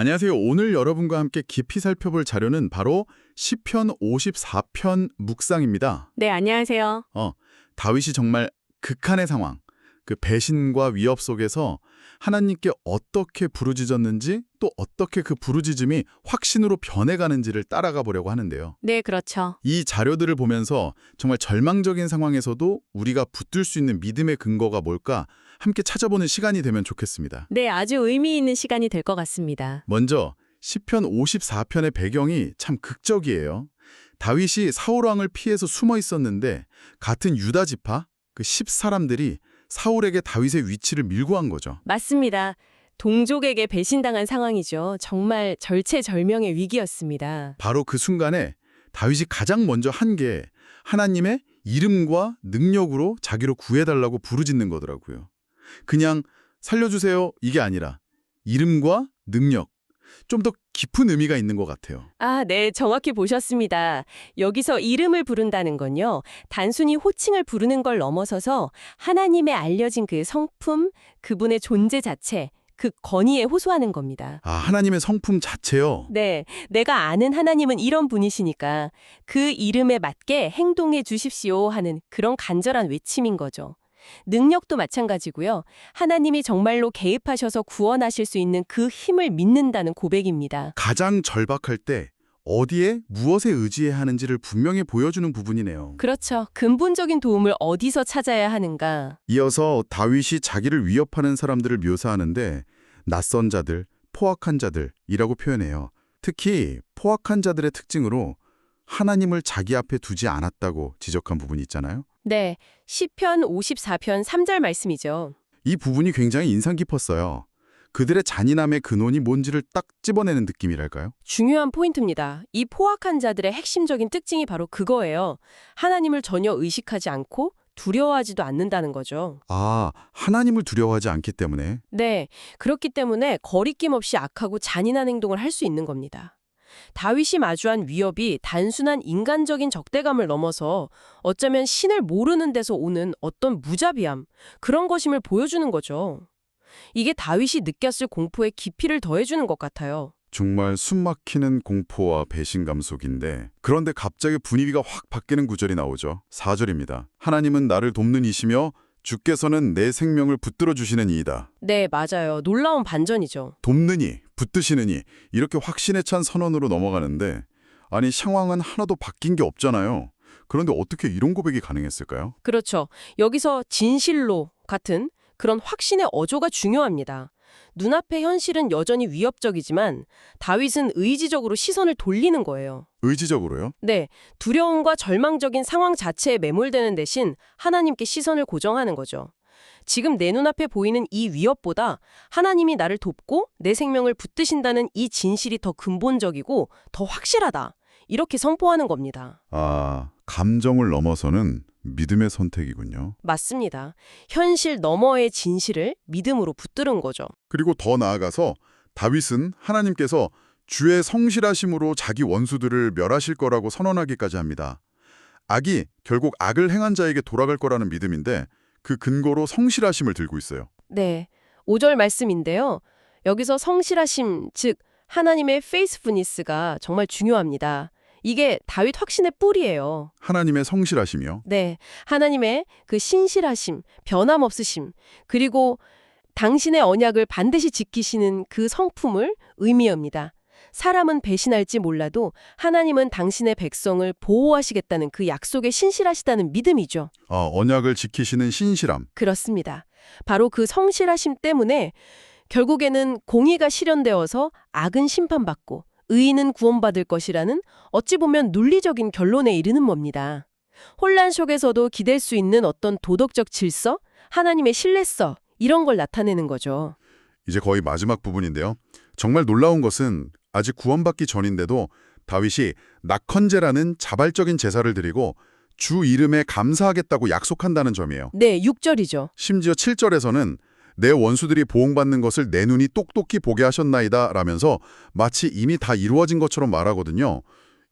안녕하세요. 오늘 여러분과 함께 깊이 살펴볼 자료는 바로 시편 54편 묵상입니다. 네, 안녕하세요. 다윗이 정말 극한의 상황, 그 배신과 위협 속에서 하나님께 어떻게 부르짖었는지 또 어떻게 그 부르짖음이 확신으로 변해가는지를 따라가 보려고 하는데요. 네, 그렇죠. 이 자료들을 보면서 정말 절망적인 상황에서도 우리가 붙들 수 있는 믿음의 근거가 뭘까 함께 찾아보는 시간이 되면 좋겠습니다. 네, 아주 의미 있는 시간이 될 것 같습니다. 먼저 시편 54편의 배경이 참 극적이에요. 다윗이 사울 왕을 피해서 숨어 있었는데 같은 유다 지파, 그 10사람들이 사울에게 다윗의 위치를 밀고 한 거죠. 맞습니다. 동족에게 배신당한 상황이죠. 정말 절체절명의 위기였습니다. 바로 그 순간에 다윗이 가장 먼저 한 게 하나님의 이름과 능력으로 자기를 구해달라고 부르짖는 거더라고요. 그냥 살려주세요 이게 아니라 이름과 능력, 좀 더 깊은 의미가 있는 것 같아요. 아, 네, 정확히 보셨습니다. 여기서 이름을 부른다는 건요, 단순히 호칭을 부르는 걸 넘어서서 하나님의 알려진 그 성품, 그분의 존재 자체, 그 권위에 호소하는 겁니다. 아, 하나님의 성품 자체요? 네, 내가 아는 하나님은 이런 분이시니까 그 이름에 맞게 행동해 주십시오 하는 그런 간절한 외침인 거죠. 능력도 마찬가지고요. 하나님이 정말로 개입하셔서 구원하실 수 있는 그 힘을 믿는다는 고백입니다. 가장 절박할 때 어디에 무엇에 의지해야 하는지를 분명히 보여주는 부분이네요. 그렇죠. 근본적인 도움을 어디서 찾아야 하는가? 이어서 다윗이 자기를 위협하는 사람들을 묘사하는데 낯선 자들, 포악한 자들이라고 표현해요. 특히 포악한 자들의 특징으로 하나님을 자기 앞에 두지 않았다고 지적한 부분이 있잖아요. 네, 시편 54편 3절 말씀이죠. 이 부분이 굉장히 인상 깊었어요. 그들의 잔인함의 근원이 뭔지를 딱 집어내는 느낌이랄까요? 중요한 포인트입니다. 이 포악한 자들의 핵심적인 특징이 바로 그거예요. 하나님을 전혀 의식하지 않고 두려워하지도 않는다는 거죠. 아, 하나님을 두려워하지 않기 때문에. 네, 그렇기 때문에 거리낌 없이 악하고 잔인한 행동을 할 수 있는 겁니다. 다윗이 마주한 위협이 단순한 인간적인 적대감을 넘어서 어쩌면 신을 모르는 데서 오는 어떤 무자비함, 그런 것임을 보여주는 거죠. 이게 다윗이 느꼈을 공포에 깊이를 더해주는 것 같아요. 정말 숨막히는 공포와 배신감 속인데 그런데 갑자기 분위기가 확 바뀌는 구절이 나오죠. 4절입니다. 하나님은 나를 돕는 이시며 주께서는 내 생명을 붙들어 주시는 이이다. 네, 맞아요. 놀라운 반전이죠. 돕느니, 붙드시느니 이렇게 확신에 찬 선언으로 넘어가는데 아니 상황은 하나도 바뀐 게 없잖아요. 그런데 어떻게 이런 고백이 가능했을까요? 그렇죠. 여기서 진실로 같은 그런 확신의 어조가 중요합니다. 눈앞의 현실은 여전히 위협적이지만 다윗은 의지적으로 시선을 돌리는 거예요. 의지적으로요? 네, 두려움과 절망적인 상황 자체에 매몰되는 대신 하나님께 시선을 고정하는 거죠. 지금 내 눈앞에 보이는 이 위협보다 하나님이 나를 돕고 내 생명을 붙드신다는 이 진실이 더 근본적이고 더 확실하다. 이렇게 선포하는 겁니다. 아, 감정을 넘어서는 믿음의 선택이군요. 맞습니다. 현실 너머의 진실을 믿음으로 붙드는 거죠. 그리고 더 나아가서 다윗은 하나님께서 주의 성실하심으로 자기 원수들을 멸하실 거라고 선언하기까지 합니다. 악이 결국 악을 행한 자에게 돌아갈 거라는 믿음인데 그 근거로 성실하심을 들고 있어요. 네, 5절 말씀인데요. 여기서 성실하심, 즉 하나님의 faithfulness가 정말 중요합니다. 이게 다윗 확신의 뿌리예요. 하나님의 성실하심이요. 네, 하나님의 그 신실하심, 변함없으심, 그리고 당신의 언약을 반드시 지키시는 그 성품을 의미합니다. 사람은 배신할지 몰라도 하나님은 당신의 백성을 보호하시겠다는 그 약속에 신실하시다는 믿음이죠. 언약을 지키시는 신실함. 그렇습니다. 바로 그 성실하심 때문에 결국에는 공의가 실현되어서 악은 심판받고 의인은 구원받을 것이라는 어찌 보면 논리적인 결론에 이르는 겁니다. 혼란 속에서도 기댈 수 있는 어떤 도덕적 질서, 하나님의 신뢰성, 이런 걸 나타내는 거죠. 이제 거의 마지막 부분인데요. 정말 놀라운 것은 아직 구원받기 전인데도 다윗이 낙헌제라는 자발적인 제사를 드리고 주 이름에 감사하겠다고 약속한다는 점이에요. 네, 6절이죠. 심지어 7절에서는 내 원수들이 보응받는 것을 내 눈이 똑똑히 보게 하셨나이다 라면서 마치 이미 다 이루어진 것처럼 말하거든요.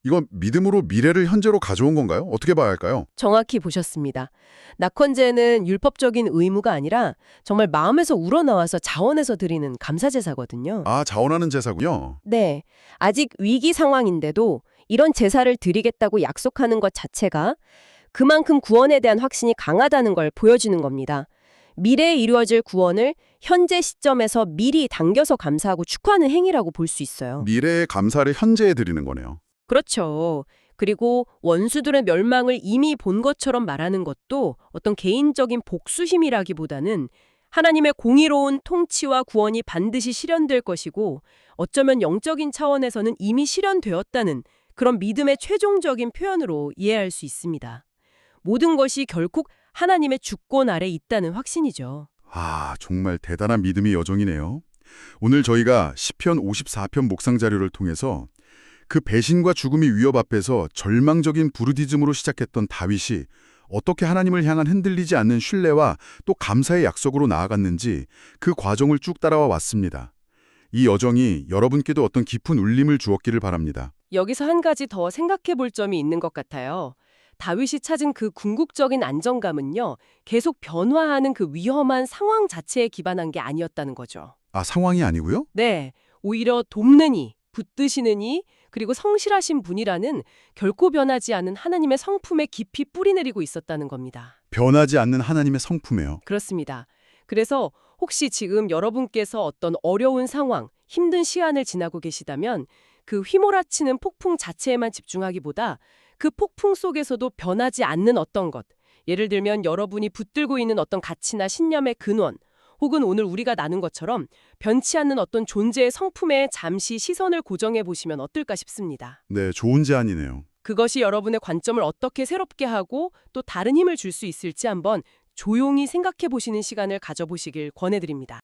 이건 믿음으로 미래를 현재로 가져온 건가요? 어떻게 봐야 할까요? 정확히 보셨습니다. 낙헌제는 율법적인 의무가 아니라 정말 마음에서 우러나와서 자원해서 드리는 감사제사거든요. 아, 자원하는 제사군요. 네, 아직 위기 상황인데도 이런 제사를 드리겠다고 약속하는 것 자체가 그만큼 구원에 대한 확신이 강하다는 걸 보여주는 겁니다. 미래에 이루어질 구원을 현재 시점에서 미리 당겨서 감사하고 축하하는 행위라고 볼 수 있어요. 미래의 감사를 현재에 드리는 거네요. 그렇죠. 그리고 원수들의 멸망을 이미 본 것처럼 말하는 것도 어떤 개인적인 복수심이라기보다는 하나님의 공의로운 통치와 구원이 반드시 실현될 것이고 어쩌면 영적인 차원에서는 이미 실현되었다는 그런 믿음의 최종적인 표현으로 이해할 수 있습니다. 모든 것이 결국 하나님의 주권 아래 있다는 확신이죠. 아, 정말 대단한 믿음의 여정이네요. 오늘 저희가 시편 54편 묵상 자료를 통해서 그 배신과 죽음의 위협 앞에서 절망적인 부르짖음으로 시작했던 다윗이 어떻게 하나님을 향한 흔들리지 않는 신뢰와 또 감사의 약속으로 나아갔는지 그 과정을 쭉 따라와 왔습니다. 이 여정이 여러분께도 어떤 깊은 울림을 주었기를 바랍니다. 여기서 한 가지 더 생각해 볼 점이 있는 것 같아요. 다윗이 찾은 그 궁극적인 안정감은요, 계속 변화하는 그 위험한 상황 자체에 기반한 게 아니었다는 거죠. 아, 상황이 아니고요? 네, 오히려 돕는 이, 붙드시는 이, 그리고 성실하신 분이라는 결코 변하지 않은 하나님의 성품에 깊이 뿌리내리고 있었다는 겁니다. 변하지 않는 하나님의 성품이에요. 그렇습니다. 그래서 혹시 지금 여러분께서 어떤 어려운 상황, 힘든 시간을 지나고 계시다면 그 휘몰아치는 폭풍 자체에만 집중하기보다 그 폭풍 속에서도 변하지 않는 어떤 것, 예를 들면 여러분이 붙들고 있는 어떤 가치나 신념의 근원, 혹은 오늘 우리가 나눈 것처럼 변치 않는 어떤 존재의 성품에 잠시 시선을 고정해 보시면 어떨까 싶습니다. 네, 좋은 제안이네요. 그것이 여러분의 관점을 어떻게 새롭게 하고 또 다른 힘을 줄 수 있을지 한번 조용히 생각해 보시는 시간을 가져보시길 권해드립니다.